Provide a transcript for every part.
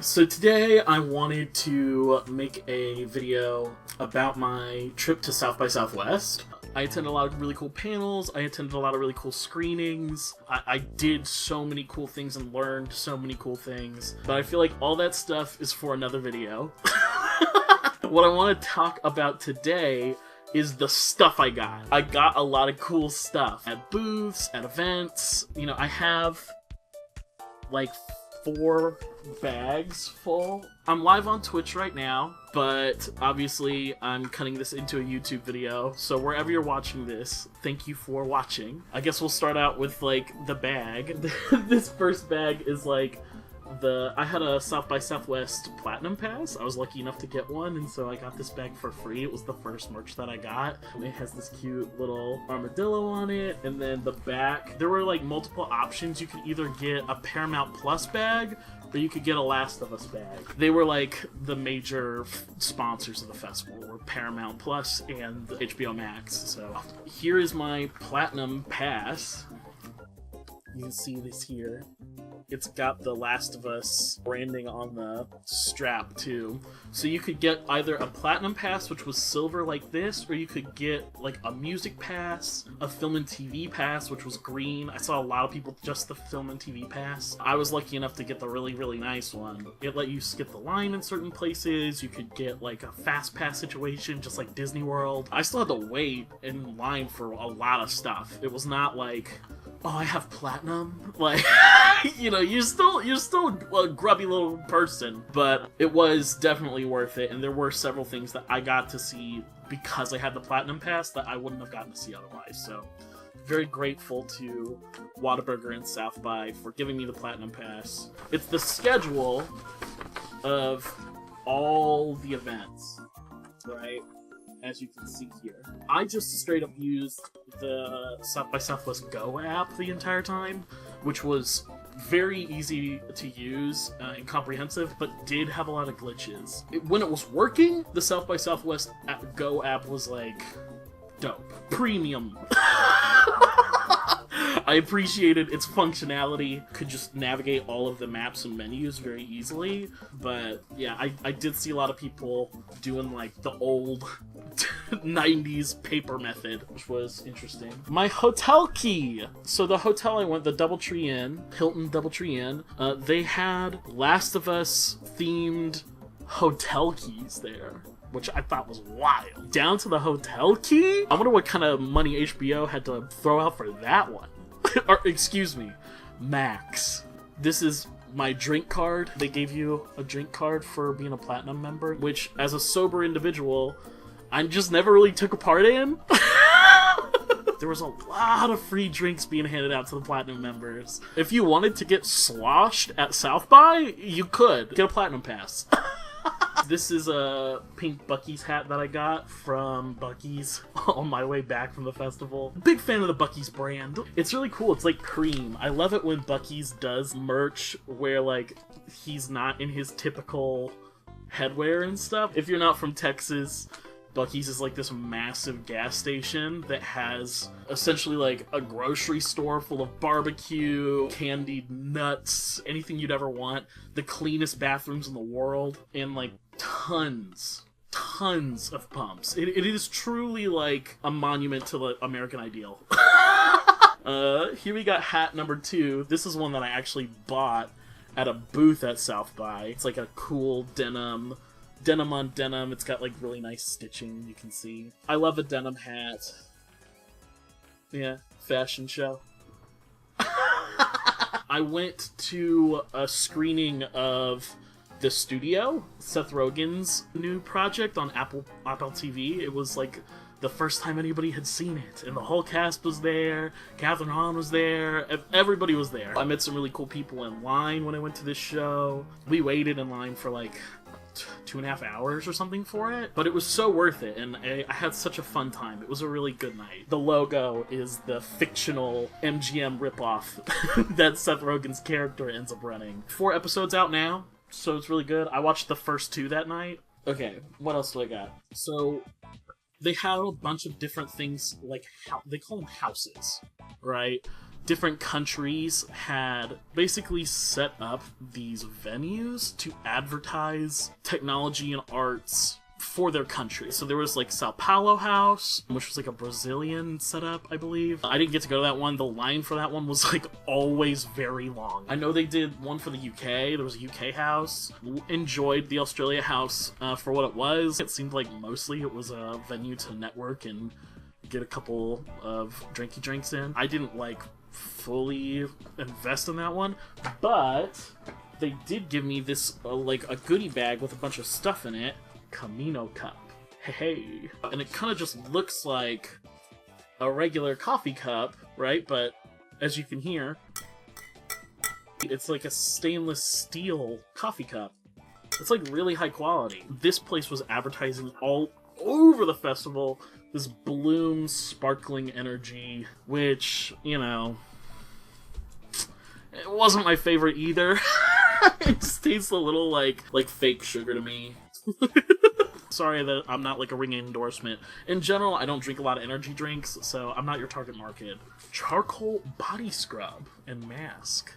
So today I wanted to make a video about my trip to South by Southwest. I attended a lot of really cool panels, I attended a lot of really cool screenings, I did so many cool things and learned so many cool things, but I feel like all that stuff is for another video. What I want to talk about today is the stuff I got. I got a lot of cool stuff at booths, at events. You know, I have like 4 bags full. I'm live on Twitch right now, but obviously I'm cutting this into a YouTube video, so wherever you're watching this, thank you for watching. I guess we'll start out with like the bag. This first bag is like I had a South by Southwest Platinum Pass. I was lucky enough to get one, and so I got this bag for free. It was the first merch that I got. And it has this cute little armadillo on it, and then the back, there were like multiple options. You could either get a Paramount Plus bag, or you could get a Last of Us bag. They were like the major sponsors of the festival, were Paramount Plus and HBO Max. So here is my Platinum Pass. You can see this here. It's got the Last of Us branding on the strap too. So you could get either a Platinum Pass, which was silver like this, or you could get like a music pass, a film and TV pass, which was green. I saw a lot of people just the film and TV pass. I was lucky enough to get the really, really nice one. It let you skip the line in certain places. You could get like a fast pass situation, just like Disney World. I still had to wait in line for a lot of stuff. It was not like, oh, I have platinum. Like, you know, you're still a grubby little person, but it was definitely worth it. And there were several things that I got to see because I had the Platinum Pass that I wouldn't have gotten to see otherwise. So very grateful to Whataburger and South by for giving me the Platinum Pass. It's the schedule of all the events, right? As you can see here. I just straight up used the South by Southwest Go app the entire time, which was very easy to use and comprehensive, but did have a lot of glitches. When it was working, the South by Southwest Go app was like dope. Premium. I appreciated its functionality, could just navigate all of the maps and menus very easily, but yeah, I did see a lot of people doing like the old 90s paper method, which was interesting. My hotel key! So the hotel I went, the Doubletree Inn, Hilton Doubletree Inn, they had Last of Us themed hotel keys there, which I thought was wild. Down to the hotel key? I wonder what kind of money HBO had to throw out for that one. Or, excuse me, Max. This is my drink card. They gave you a drink card for being a Platinum member, which, as a sober individual, I just never really took a part in. There was a lot of free drinks being handed out to the Platinum members. If you wanted to get sloshed at South by, you could. Get a Platinum Pass. This is a pink Buc-ee's hat that I got from Buc-ee's on my way back from the festival. Big fan of the Buc-ee's brand. It's really cool. It's like cream. I love it when Buc-ee's does merch where like he's not in his typical headwear and stuff. If you're not from Texas, Buc-ee's is like this massive gas station that has essentially like a grocery store full of barbecue, candied nuts, anything you'd ever want, the cleanest bathrooms in the world, and like tons of pumps. It is truly like a monument to the American ideal. Here we got hat number 2. This is one that I actually bought at a booth at South by. It's like a cool denim on denim. It's got like really nice stitching, you can see. I love a denim hat. Yeah, fashion show. I went to a screening of The Studio, Seth Rogen's new project on Apple TV. It was like the first time anybody had seen it, and the whole cast was there. Catherine Hahn was there. Everybody was there. I met some really cool people in line when I went to this show. We waited in line for like 2.5 hours or something for it, but it was so worth it, and I had such a fun time. It was a really good night. The logo is the fictional MGM ripoff that Seth Rogen's character ends up running. 4 episodes out now, so it's really good. I watched the first 2 that night. Okay, what else do I got? So they had a bunch of different things, like they call them houses, right? different countries had basically set up these venues to advertise technology and arts for their country. So there was like Sao Paulo House, which was like a Brazilian setup, I believe. I didn't get to go to that one. The line for that one was like always very long. I know they did one for the UK. There was a UK house. Enjoyed the Australia house for what it was. It seemed like mostly it was a venue to network and get a couple of drinky drinks in. I didn't like fully invest in that one, but they did give me this like a goodie bag with a bunch of stuff in it. Camino cup. Hey. And it kind of just looks like a regular coffee cup, right? But as you can hear, it's like a stainless steel coffee cup. It's like really high quality. This place was advertising all over the festival this bloom sparkling energy, which, you know, it wasn't my favorite either. It just tastes a little like fake sugar to me. Sorry that I'm not like a ringing endorsement. In general, I don't drink a lot of energy drinks, so I'm not your target market. Charcoal body scrub and mask.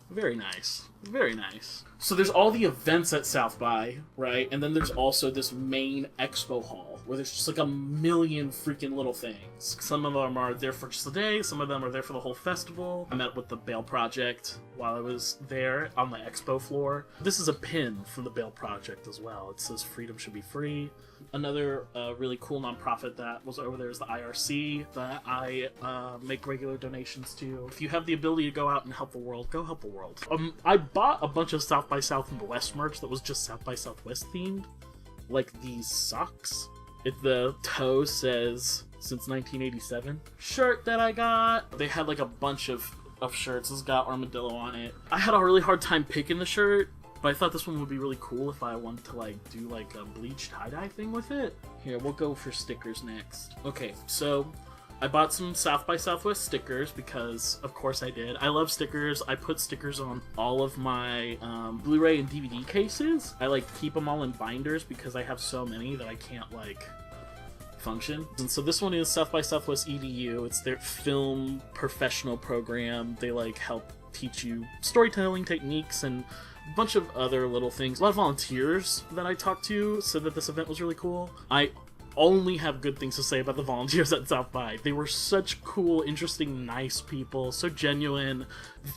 Very nice. Very nice. So there's all the events at South by, right? And then there's also this main expo hall where there's just like a million freaking little things. Some of them are there for just a day, some of them are there for the whole festival. I met with the Bale Project while I was there on the expo floor. This is a pin from the Bale Project as well. It says freedom should be free. Another really cool nonprofit that was over there is the IRC that I make regular donations to. If you have the ability to go out and help the world, go help the world. I bought a bunch of South by Southwest merch that was just South by Southwest themed. Like these socks. The toe says since 1987 shirt that I got. They had like a bunch of shirts. It's got armadillo on it. I had a really hard time picking the shirt, but I thought this one would be really cool if I wanted to like do like a bleach tie-dye thing with it. Here, we'll go for stickers next. Okay, so I bought some South by Southwest stickers because, of course, I did. I love stickers. I put stickers on all of my Blu-ray and DVD cases. I like keep them all in binders because I have so many that I can't like function. And so this one is South by Southwest EDU. It's their film professional program. They like help teach you storytelling techniques and a bunch of other little things. A lot of volunteers that I talked to said that this event was really cool. I only have good things to say about the volunteers at South by. They were such cool, interesting, nice people, so genuine,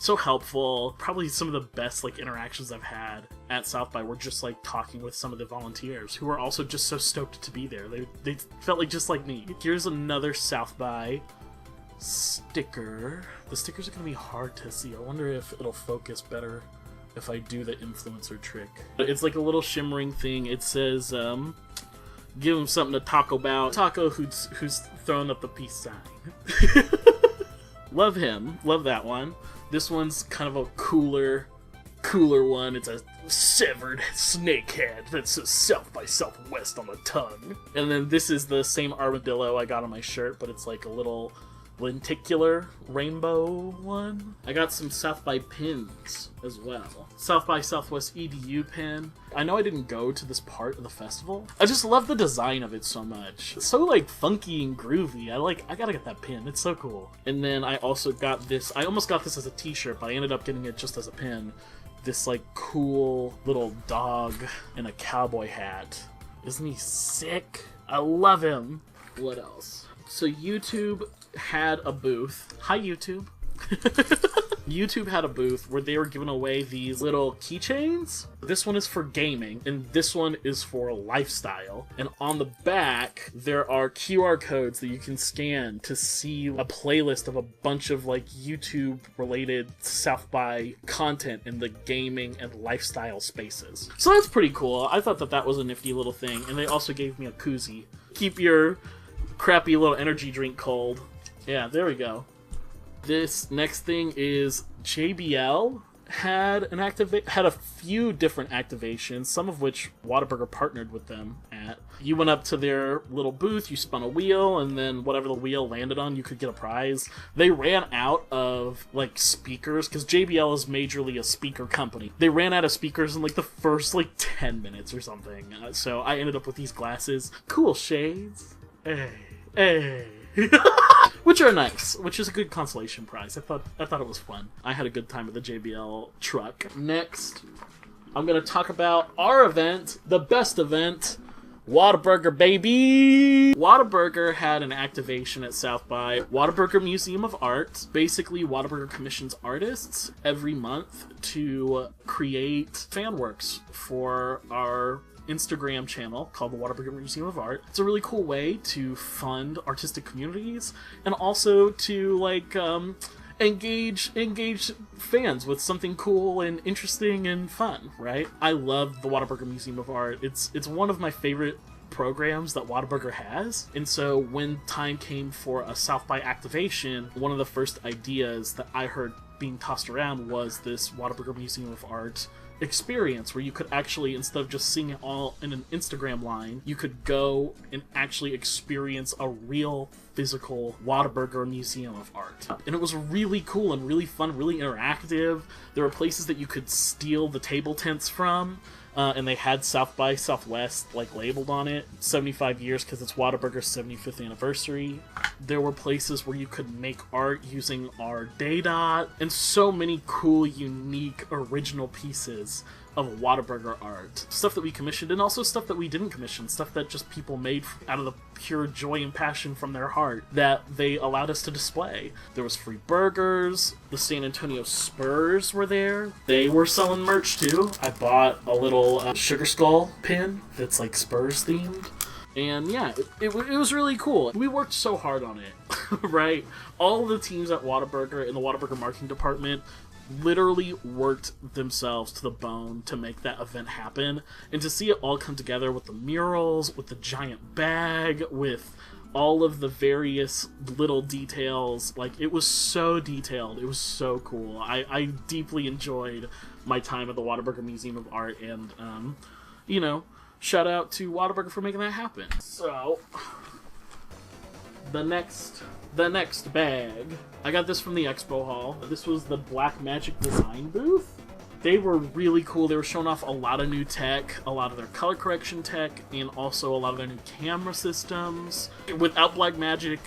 so helpful. Probably some of the best like interactions I've had at South by were just like talking with some of the volunteers who were also just so stoked to be there. They felt like just like me. Here's another South by sticker. The stickers are gonna be hard to see. I wonder if it'll focus better if I do the influencer trick. It's like a little shimmering thing. It says, give him something to talk about. Taco who's throwing up the peace sign. Love him. Love that one. This one's kind of a cooler one. It's a severed snake head that says South by Southwest on the tongue. And then this is the same armadillo I got on my shirt, but it's like a little lenticular rainbow one. I got some South by pins as well. South by Southwest EDU pin. I know I didn't go to this part of the festival. I just love the design of it so much. It's so like funky and groovy. I gotta get that pin. It's so cool. And then I also got this. I almost got this as a t-shirt, but I ended up getting it just as a pin. This like cool little dog in a cowboy hat. Isn't he sick? I love him. What else? So YouTube had a booth. Hi, YouTube. YouTube had a booth where they were giving away these little keychains. This one is for gaming, and this one is for lifestyle. And on the back, there are QR codes that you can scan to see a playlist of a bunch of like YouTube-related South by content in the gaming and lifestyle spaces. So that's pretty cool. I thought that was a nifty little thing. And they also gave me a koozie. Keep your crappy little energy drink cold. Yeah, there we go. This next thing is JBL had a few different activations, some of which Whataburger partnered with them at. You went up to their little booth, you spun a wheel, and then whatever the wheel landed on, you could get a prize. They ran out of like speakers because JBL is majorly a speaker company. They ran out of speakers in like the first like 10 minutes or something. So I ended up with these glasses. Cool shades. Hey. which are nice, which is a good consolation prize. I thought it was fun. I had a good time with the JBL truck. Next, I'm gonna talk about our event, the best event, Whataburger, baby! Whataburger had an activation at South by Whataburger Museum of Art. Basically, Whataburger commissions artists every month to create fan works for our Instagram channel called the Whataburger Museum of Art. It's a really cool way to fund artistic communities and also to like engage fans with something cool and interesting and fun, right? I love the Whataburger Museum of Art. It's one of my favorite programs that Whataburger has, and so when time came for a South by activation, one of the first ideas that I heard being tossed around was this Whataburger Museum of Art experience where you could actually, instead of just seeing it all in an Instagram line, you could go and actually experience a real physical Whataburger Museum of Art. And it was really cool and really fun, really interactive. There were places that you could steal the table tents from, and they had South by Southwest like labeled on it, 75 years because it's Whataburger's 75th anniversary. There were places where you could make art using our day dot, and so many cool, unique, original pieces of Whataburger art. Stuff that we commissioned, and also stuff that we didn't commission, stuff that just people made out of the pure joy and passion from their heart that they allowed us to display. There was free burgers, the San Antonio Spurs were there. They were selling merch too. I bought a little Sugar Skull pin that's like Spurs themed. And yeah, it was really cool. We worked so hard on it, right? All the teams at Whataburger in the Whataburger marketing department literally worked themselves to the bone to make that event happen, and to see it all come together with the murals, with the giant bag, with all of the various little details. Like, it was so detailed. It was so cool. I deeply enjoyed my time at the Whataburger Museum of Art, and you know, shout out to Whataburger for making that happen. So the next bag, I got this from the Expo Hall. This was the Black Magic design booth. They were really cool. They were showing off a lot of new tech, a lot of their color correction tech, and also a lot of their new camera systems. Without Black Magic,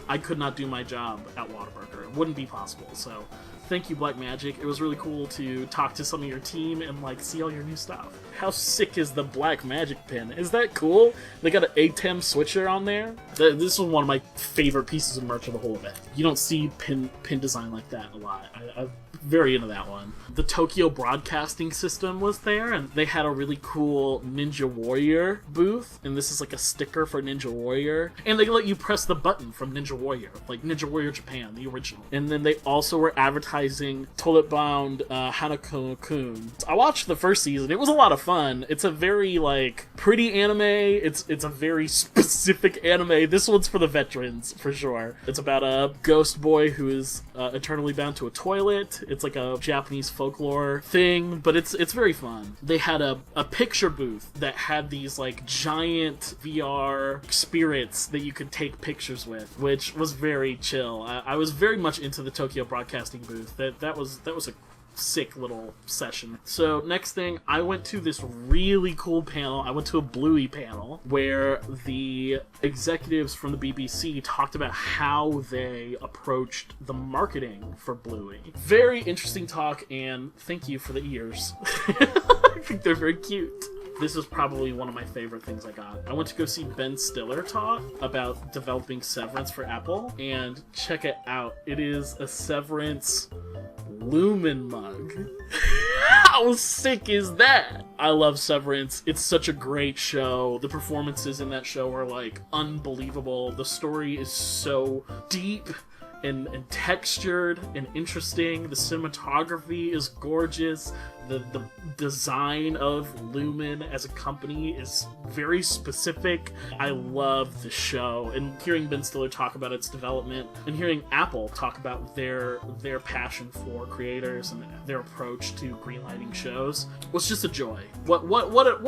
I could not do my job at Whataburger. It wouldn't be possible. So thank you, Black Magic. It was really cool to talk to some of your team and like see all your new stuff. How sick is the Black Magic pin? Is that cool? They got an ATEM switcher on there. This was one of my favorite pieces of merch of the whole event. You don't see pin design like that a lot. I'm very into that one. The Tokyo Broadcasting System was there, and they had a really cool Ninja Warrior booth, and this is like a sticker for Ninja Warrior, and they let you press the button from Ninja Warrior, like Ninja Warrior Japan, the original. And then they also were advertising Toilet Bound Hanako-kun. I watched the first season. It was a lot of fun. It's a very like pretty anime. It's a very specific anime. This one's for the veterans for sure. It's about a ghost boy who is eternally bound to a toilet. It's like a Japanese folklore thing, but it's very fun. They had a picture booth that had these like giant VR spirits that you could take pictures with, which was very chill. I was very much into the Tokyo Broadcasting booth. That was a sick little session. So next thing, I went to this really cool panel. I went to a Bluey panel where the executives from the BBC talked about how they approached the marketing for Bluey. Very interesting talk, and thank you for the ears. I think they're very cute. This is probably one of my favorite things I got. I went to go see Ben Stiller talk about developing Severance for Apple, and check it out. It is a Severance Lumen mug. How sick is that? I love Severance. It's such a great show. The performances in that show are like unbelievable. The story is so deep and textured and interesting. The cinematography is gorgeous. The design of Lumen as a company is very specific. I love the show, and hearing Ben Stiller talk about its development and hearing Apple talk about their passion for creators and their approach to greenlighting shows was just a joy. What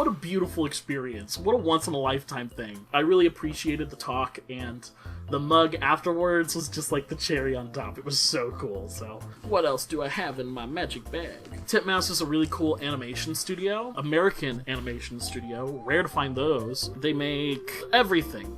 a beautiful experience. What a once in a lifetime thing. I really appreciated the talk, and the mug afterwards was just like the cherry on top. It was so cool. So what else do I have in my magic bag? Titmouse is a really cool animation studio, American animation studio. Rare to find those. They make everything.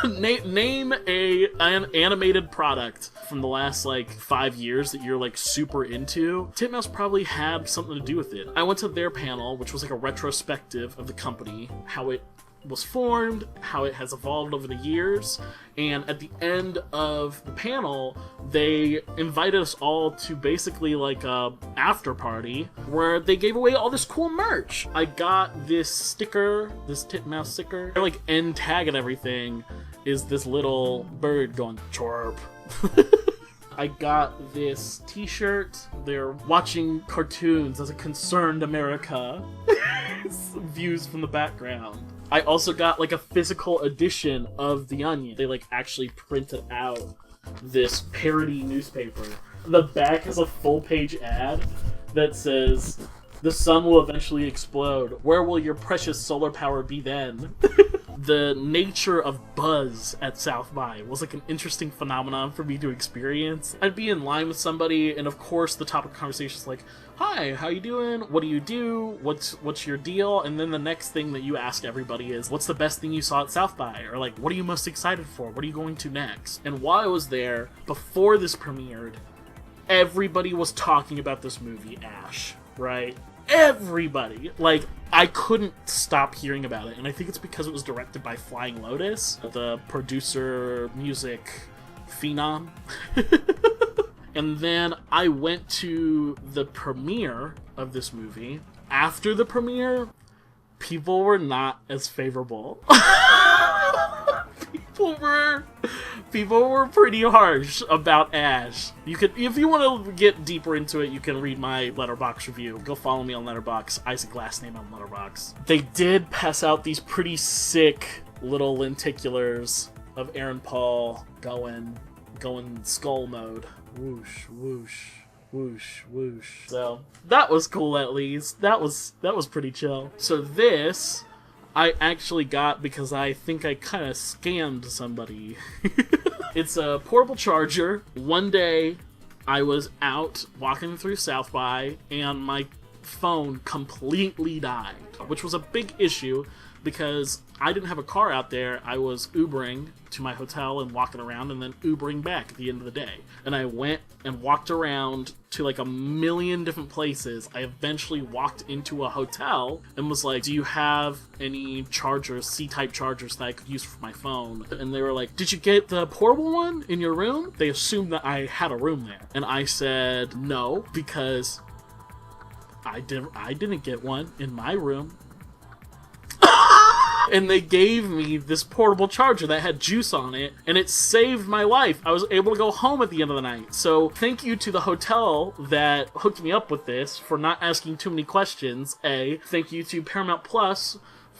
Name an animated product from the last, like, 5 years that you're, like, super into. Titmouse probably had something to do with it. I went to their panel, which was, like, a retrospective of the company, how it was formed, how it has evolved over the years, and at the end of the panel, they invited us all to basically like a after party where they gave away all this cool merch. I got this sticker, this Titmouse sticker. Their like end tag and everything is this little bird going chirp. I got this t-shirt. They're watching cartoons as a concerned America. Views from the background. I also got like a physical edition of The Onion. They like actually printed out this parody newspaper. The back has a full-page ad that says, "The sun will eventually explode. Where will your precious solar power be then?" The nature of buzz at South by was like an interesting phenomenon for me to experience. I'd be in line with somebody, and of course the topic of conversation is like, "Hi, how you doing? What do you do? What's your deal?" And then the next thing that you ask everybody is, "What's the best thing you saw at South by?" Or like, "What are you most excited for? What are you going to next?" And while I was there, before this premiered, everybody was talking about this movie, Ash, right? Everybody! Like, I couldn't stop hearing about it, and I think it's because it was directed by Flying Lotus, the producer, music phenom. And then I went to the premiere of this movie. After the premiere, people were not as favorable. People were pretty harsh about Ash. You could, if you want to get deeper into it, you can read my Letterboxd review. Go follow me on Letterboxd, Isaac last name on Letterboxd. They did pass out these pretty sick little lenticulars of Aaron Paul going skull mode. Whoosh, whoosh, whoosh, whoosh. So that was cool. At least that was pretty chill. So this I actually got because I think I kind of scammed somebody. It's a portable charger. One day, I was out walking through South by, and my phone completely died, which was a big issue because I didn't have a car out there. I was Ubering to my hotel and walking around and then Ubering back at the end of the day. And I went and walked around to like a million different places. I eventually walked into a hotel and was like, "Do you have any chargers, C-type chargers that I could use for my phone?" And they were like, "Did you get the portable one in your room?" They assumed that I had a room there. And I said no, because I didn't get one in my room. And they gave me this portable charger that had juice on it, and it saved my life. I was able to go home at the end of the night. So thank you to the hotel that hooked me up with this for not asking too many questions. Thank you to Paramount Plus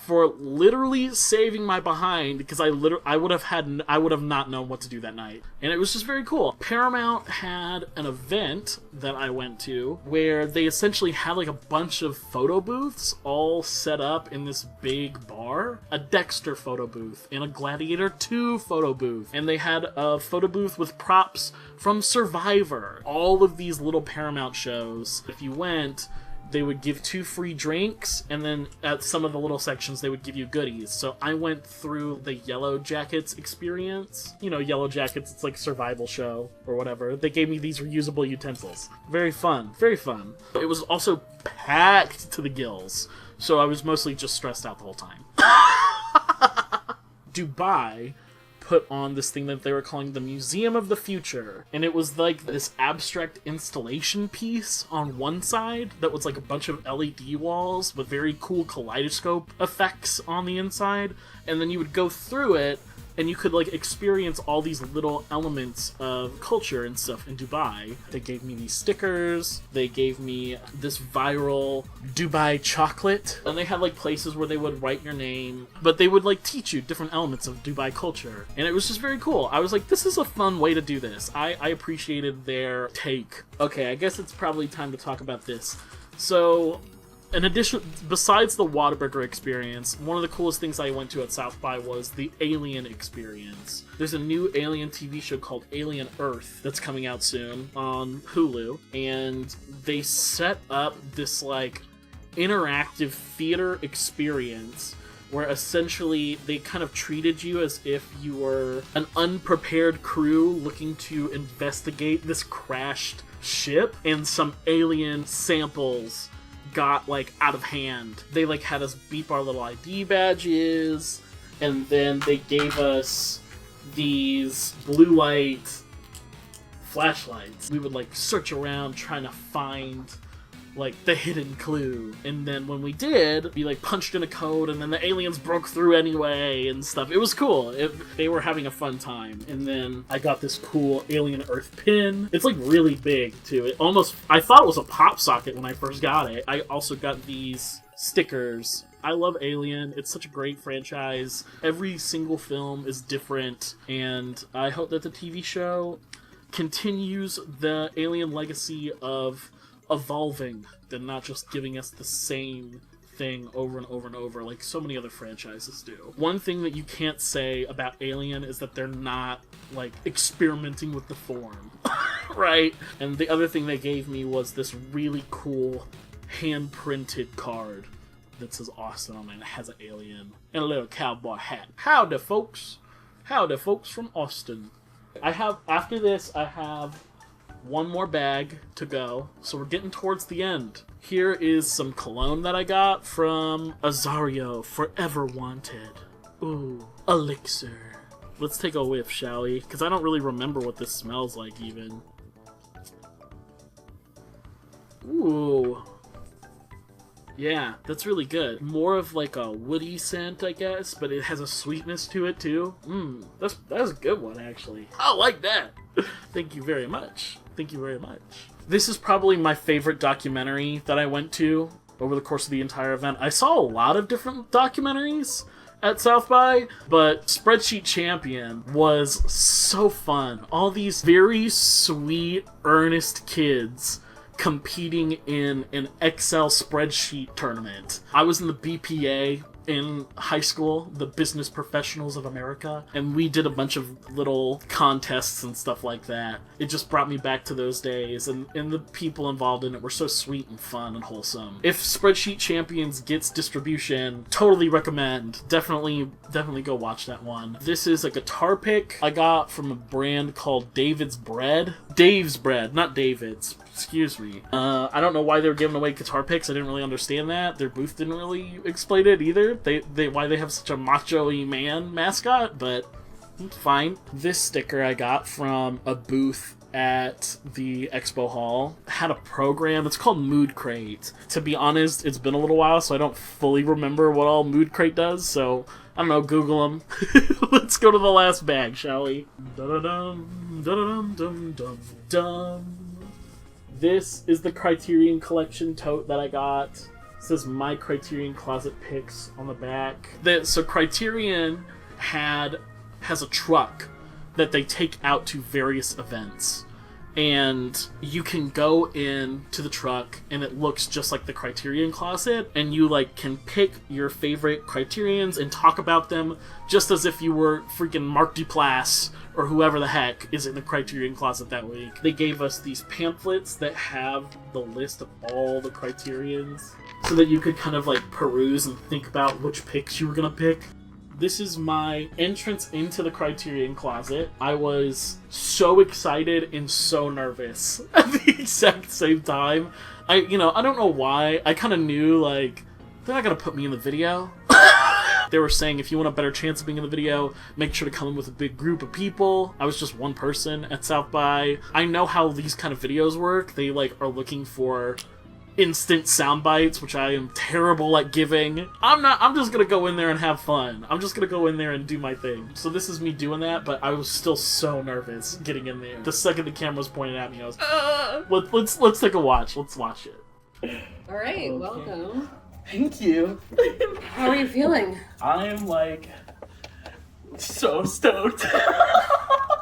for literally saving my behind, because I would have not known what to do that night. And it was just very cool. Paramount had an event that I went to where they essentially had like a bunch of photo booths all set up in this big bar. A Dexter photo booth and a Gladiator 2 photo booth. And they had a photo booth with props from Survivor. All of these little Paramount shows. If you went, they would give 2 free drinks, and then at some of the little sections they would give you goodies. So I went through the Yellow Jackets experience. You know, Yellow Jackets, it's like survival show or whatever. They gave me these reusable utensils. Very fun, very fun. It was also packed to the gills, so I was mostly just stressed out the whole time. Dubai put on this thing that they were calling the Museum of the Future, and it was like this abstract installation piece on one side that was like a bunch of LED walls with very cool kaleidoscope effects on the inside, and then you would go through it and you could like experience all these little elements of culture and stuff in Dubai. They gave me these stickers, they gave me this viral Dubai chocolate, and they had like places where they would write your name, but they would like teach you different elements of Dubai culture. And it was just very cool. I was like, this is a fun way to do this. I appreciated their take. Okay, I guess it's probably time to talk about this. So, in addition, besides the Whataburger experience, one of the coolest things I went to at South by was the Alien experience. There's a new Alien TV show called Alien Earth that's coming out soon on Hulu, and they set up this like interactive theater experience where essentially they kind of treated you as if you were an unprepared crew looking to investigate this crashed ship, and some alien samples got like out of hand. They like had us beep our little ID badges, and then they gave us these blue light flashlights. We would like search around trying to find like the hidden clue, and then when we did, we like punched in a code, and then the aliens broke through anyway and stuff. It was cool. They were having a fun time. And then I got this cool alien Earth pin. It's like really big too. I thought it was a pop socket when I first got it. I also got these stickers. I love Alien. It's such a great franchise. Every single film is different, and I hope that the TV show continues the Alien legacy of evolving and not just giving us the same thing over and over and over like so many other franchises do. One thing that you can't say about Alien is that they're not like experimenting with the form, right? And the other thing they gave me was this really cool hand-printed card that says awesome, and it has an alien and a little cowboy hat. Howdy folks from Austin. After this I have one more bag to go, so we're getting towards the end. Here is some cologne that I got from Azario, Forever Wanted. Ooh, elixir. Let's take a whiff, shall we? Because I don't really remember what this smells like even. Ooh. Yeah, that's really good. More of like a woody scent, I guess, but it has a sweetness to it too. That's a good one, actually. I like that. Thank you very much. Thank you very much. This is probably my favorite documentary that I went to over the course of the entire event. I saw a lot of different documentaries at South by, but Spreadsheet Champion was so fun. All these very sweet, earnest kids competing in an Excel spreadsheet tournament. I was in the BPA in high school, the Business Professionals of America, and we did a bunch of little contests and stuff like that. It just brought me back to those days, and the people involved in it were so sweet and fun and wholesome. If Spreadsheet Champions gets distribution, totally recommend. Definitely go watch that one. This is a guitar pick I got from a brand called Dave's Bread, not David's. Excuse me. I don't know why they were giving away guitar picks. I didn't really understand that. Their booth didn't really explain it either. Why they have such a macho-y man mascot, but it's fine. This sticker I got from a booth at the Expo Hall had a program. It's called Mood Crate. To be honest, it's been a little while, so I don't fully remember what all Mood Crate does, so I don't know, Google them. Let's go to the last bag, shall we? Da-da-dum, da-da-dum, dum, dum, dum. This is the Criterion Collection tote that I got. It says My Criterion Closet Picks on the back. So Criterion has a truck that they take out to various events. And you can go in to the truck, and it looks just like the Criterion Closet, and you like can pick your favorite Criterions and talk about them just as if you were freaking Mark Duplass or whoever the heck is in the Criterion Closet that week. They gave us these pamphlets that have the list of all the Criterions so that you could kind of like peruse and think about which picks you were gonna pick. This is my entrance into the Criterion Closet. I was so excited and so nervous at the exact same time. I don't know why. I kind of knew, like, they're not gonna put me in the video. They were saying if you want a better chance of being in the video, make sure to come in with a big group of people. I was just one person at South by. I know how these kind of videos work. They, like, are looking for instant sound bites, which I am terrible at giving. I'm just gonna go in there and have fun. I'm just gonna go in there and do my thing. So this is me doing that, but I was still so nervous getting in there. The second the camera was pointed at me, I was, let's take a watch. Let's watch it. All right, okay. Welcome. Thank you. How are you feeling? I'm like so stoked.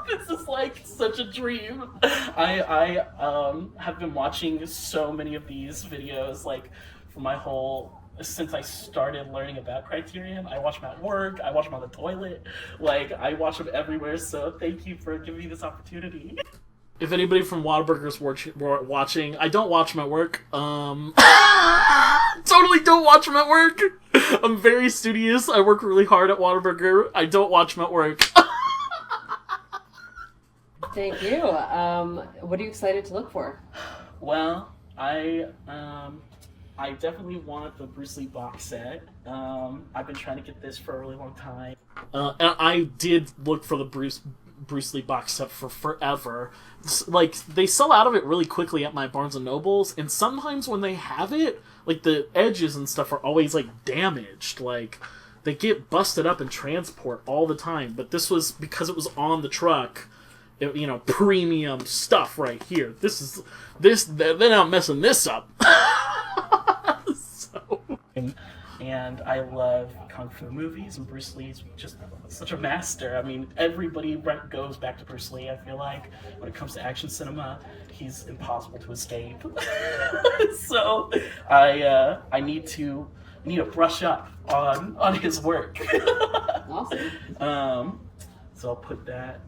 This is like such a dream. I have been watching so many of these videos like for my whole since I started learning about Criterion. I watch them at work, I watch them on the toilet, like I watch them everywhere, so thank you for giving me this opportunity. If anybody from Whataburger's watching, I don't watch them at work. Totally don't watch them at work. I'm very studious. I work really hard at Whataburger. I don't watch them at work. Thank you. What are you excited to look for? Well, I definitely want the Bruce Lee box set. I've been trying to get this for a really long time. And I did look for the Bruce Lee box set for forever. Like, they sell out of it really quickly at my Barnes & Nobles, and sometimes when they have it, like, the edges and stuff are always, like, damaged. Like, they get busted up in transport all the time. But this was, because it was on the truck, premium stuff right here. They're not messing this up. And I love Kung Fu movies, and Bruce Lee's just such a master. I mean, everybody goes back to Bruce Lee, I feel like. When it comes to action cinema, he's impossible to escape. So, I need to brush up on his work. Awesome. So I'll put that,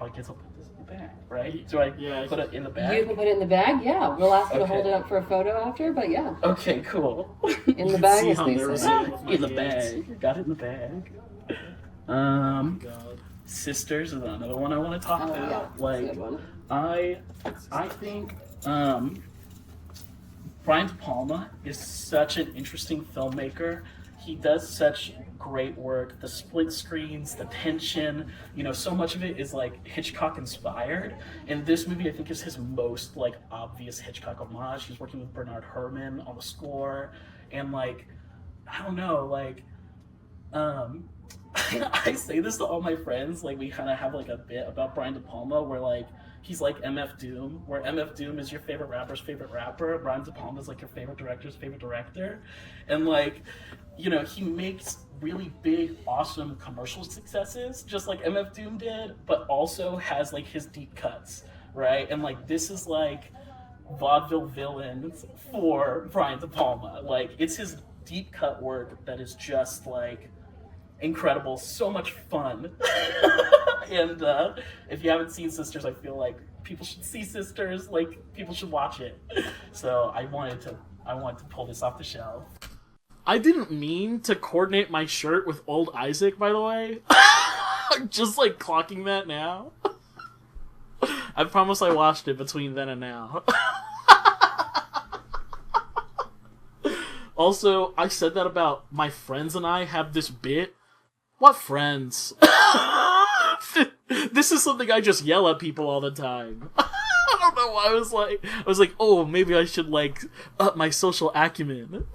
I guess I'll put this in the bag, right? Do I put it in the bag? You can put it in the bag, yeah. We'll ask you to hold it up for a photo after, but yeah. Okay, cool. In the bag, as they say. In the bag. Got it in the bag. God. Sisters is another one I want to talk about. Yeah, like, that's a good one. I think Brian De Palma is such an interesting filmmaker. He does such great work. The split screens, the tension, so much of it is like Hitchcock inspired. And this movie, I think, is his most like obvious Hitchcock homage. He's working with Bernard Herrmann on the score, and like, I don't know, like, I say this to all my friends. Like, we kind of have like a bit about Brian De Palma where like he's like MF Doom, where MF Doom is your favorite rapper's favorite rapper. Brian De Palma is like your favorite director's favorite director, and like, he makes really big, awesome commercial successes, just like MF Doom did, but also has like his deep cuts, right? And like, this is like vaudeville villains for Brian De Palma. Like, it's his deep cut work that is just like incredible, so much fun. And if you haven't seen Sisters, I feel like people should see Sisters. Like, people should watch it. So I wanted to pull this off the shelf. I didn't mean to coordinate my shirt with Old Isaac, by the way. I'm just like clocking that now. I promise I washed it between then and now. Also, I said that about my friends and I have this bit. What friends? This is something I just yell at people all the time. I don't know why I was like, oh, maybe I should like up my social acumen.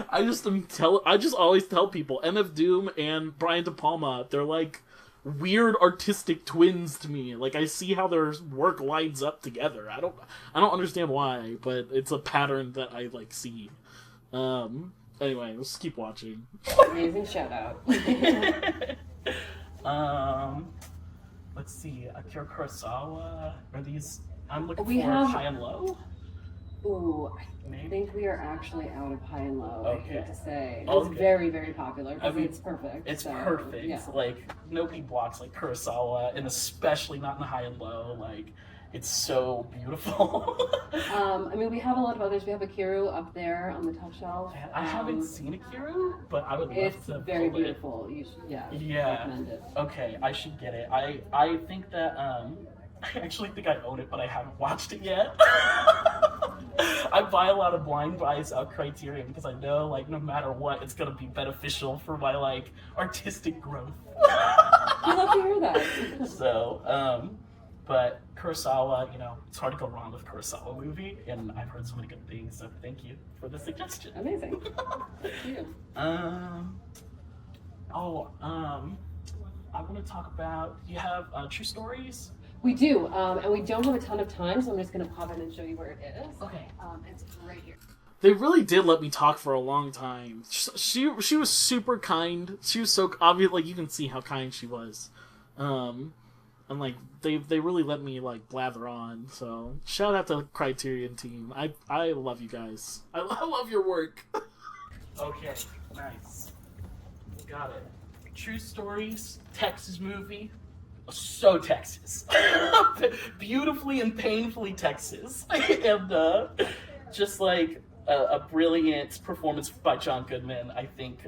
I just always tell people MF Doom and Brian De Palma, they're like weird artistic twins to me. Like, I see how their work lines up together. I don't understand why, but it's a pattern that I like see. Anyway, let's keep watching. Amazing shout out. Let's see, Akira Kurosawa. Are these? I'm looking We for have- High and Low. Ooh, I Maybe. think we are actually out of High and Low, I Okay. hate to say. It's Okay. very, very popular, I because mean, it's perfect. It's so, perfect. Yeah. Like, nobody blocks like Kurosawa, and especially not in the High and Low. Like, it's so beautiful. I mean, we have a lot of others. We have Akiru up there on the top shelf. I haven't seen Akira, but I would love It's to. very pull it. beautiful. You should, Yeah. recommend it. Okay, I should get it. I think that I actually think I own it, but I haven't watched it yet. I buy a lot of blind buys out Criterion because I know, like, no matter what, it's gonna be beneficial for my like artistic growth. I love to hear that. So, but Kurosawa, it's hard to go wrong with Kurosawa movie, and I've heard so many good things. So thank you for the suggestion. Amazing. Thank you. I want to talk about. You have True Stories. We do, and we don't have a ton of time, so I'm just going to pop in and show you where it is. Okay. It's right here. They really did let me talk for a long time. She was super kind. She was so obvious. Like, you can see how kind she was. And like they really let me like blather on. So shout out to the Criterion team. I love you guys. I love your work. Okay, nice. Got it. True Stories, Texas movie. So Texas. Beautifully and painfully Texas. And just like a brilliant performance by John Goodman. I think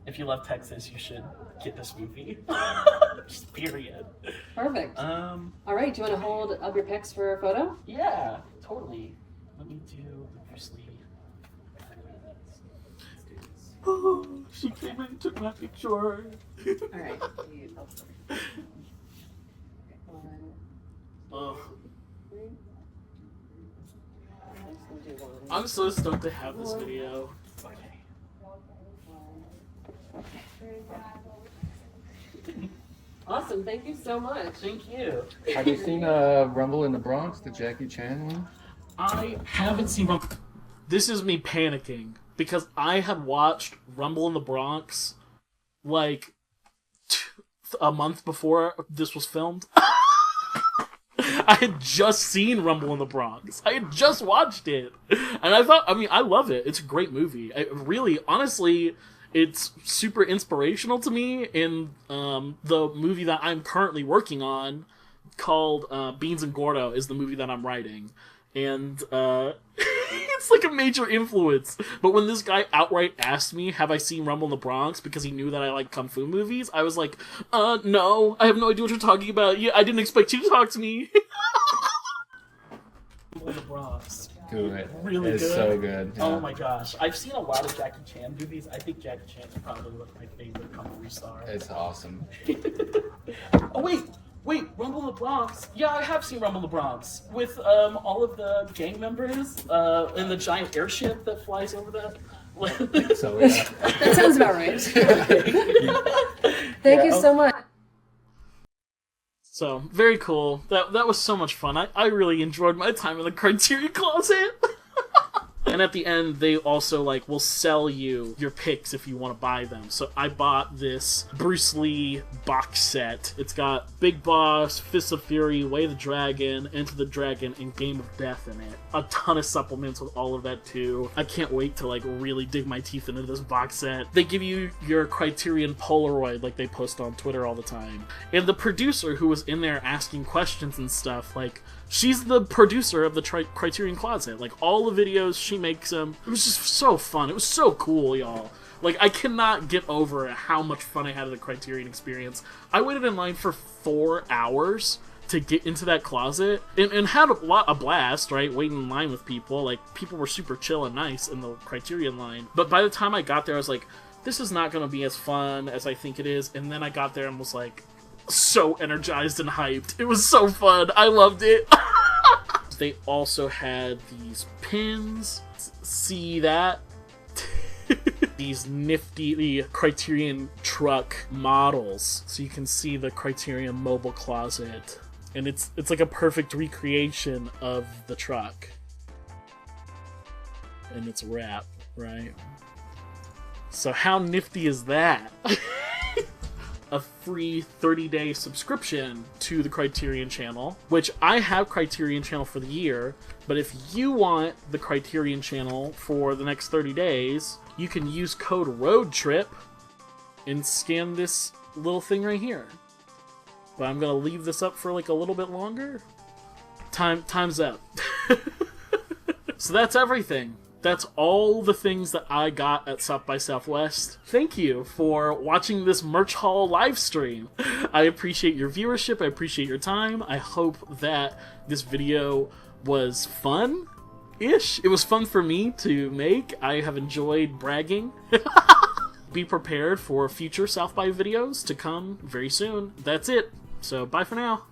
if you love Texas, you should get this movie. Just period. Perfect. All right, do you want to hold up your pics for a photo? Yeah, totally. Let me do obviously. Oh, she came in and took my picture. All right. Oh. I'm so stoked to have this video. Awesome, thank you so much. Thank you. Have you seen Rumble in the Bronx, the Jackie Chan one? I haven't seen Rumble. This is me panicking because I had watched Rumble in the Bronx like a month before this was filmed. I had just seen Rumble in the Bronx. I had just watched it. And I thought, I mean, I love it. It's a great movie. It really, honestly, it's super inspirational to me in the movie that I'm currently working on called Beans and Gordo is the movie that I'm writing. And it's like a major influence. But when this guy outright asked me, have I seen Rumble in the Bronx, because he knew that I like kung fu movies, I was like, no, I have no idea what you're talking about. Yeah, I didn't expect you to talk to me. Rumble in the Bronx. Good. Really it's good. So good. Yeah. Oh my gosh. I've seen a lot of Jackie Chan movies. I think Jackie Chan is probably like my favorite kung fu star. It's awesome. Oh wait, Rumble in the Bronx. Yeah, I have seen Rumble in the Bronx with all of the gang members in the giant airship that flies over that. So yeah. That sounds about right. Thank you so much. So, very cool. That was so much fun. I really enjoyed my time in the Criterion closet. And at the end, they also, like, will sell you your picks if you want to buy them. So I bought this Bruce Lee box set. It's got Big Boss, Fists of Fury, Way of the Dragon, Enter the Dragon, and Game of Death in it. A ton of supplements with all of that, too. I can't wait to, like, really dig my teeth into this box set. They give you your Criterion Polaroid, like they post on Twitter all the time. And the producer who was in there asking questions and stuff, like, she's the producer of the Criterion Closet. Like, all the videos, she makes them. It was just so fun. It was so cool, y'all. Like, I cannot get over how much fun I had at the Criterion experience. I waited in line for 4 hours to get into that closet and had a blast, right? Waiting in line with people. Like, people were super chill and nice in the Criterion line. But by the time I got there, I was like, this is not going to be as fun as I think it is. And then I got there and was like, so energized and hyped. It was so fun. I loved it. They also had these pins. See that? These nifty Criterion truck models. So you can see the Criterion mobile closet. And it's like a perfect recreation of the truck. And it's wrap, right? So how nifty is that? A free 30-day subscription to the Criterion channel, which I have Criterion channel for the year, but if you want the Criterion channel for the next 30 days, you can use code ROADTRIP and scan this little thing right here. But I'm gonna leave this up for like a little bit longer. Time's up. So that's everything. That's all the things that I got at South by Southwest. Thank you for watching this merch haul live stream. I appreciate your viewership. I appreciate your time. I hope that this video was fun-ish. It was fun for me to make. I have enjoyed bragging. Be prepared for future South by videos to come very soon. That's it. So bye for now.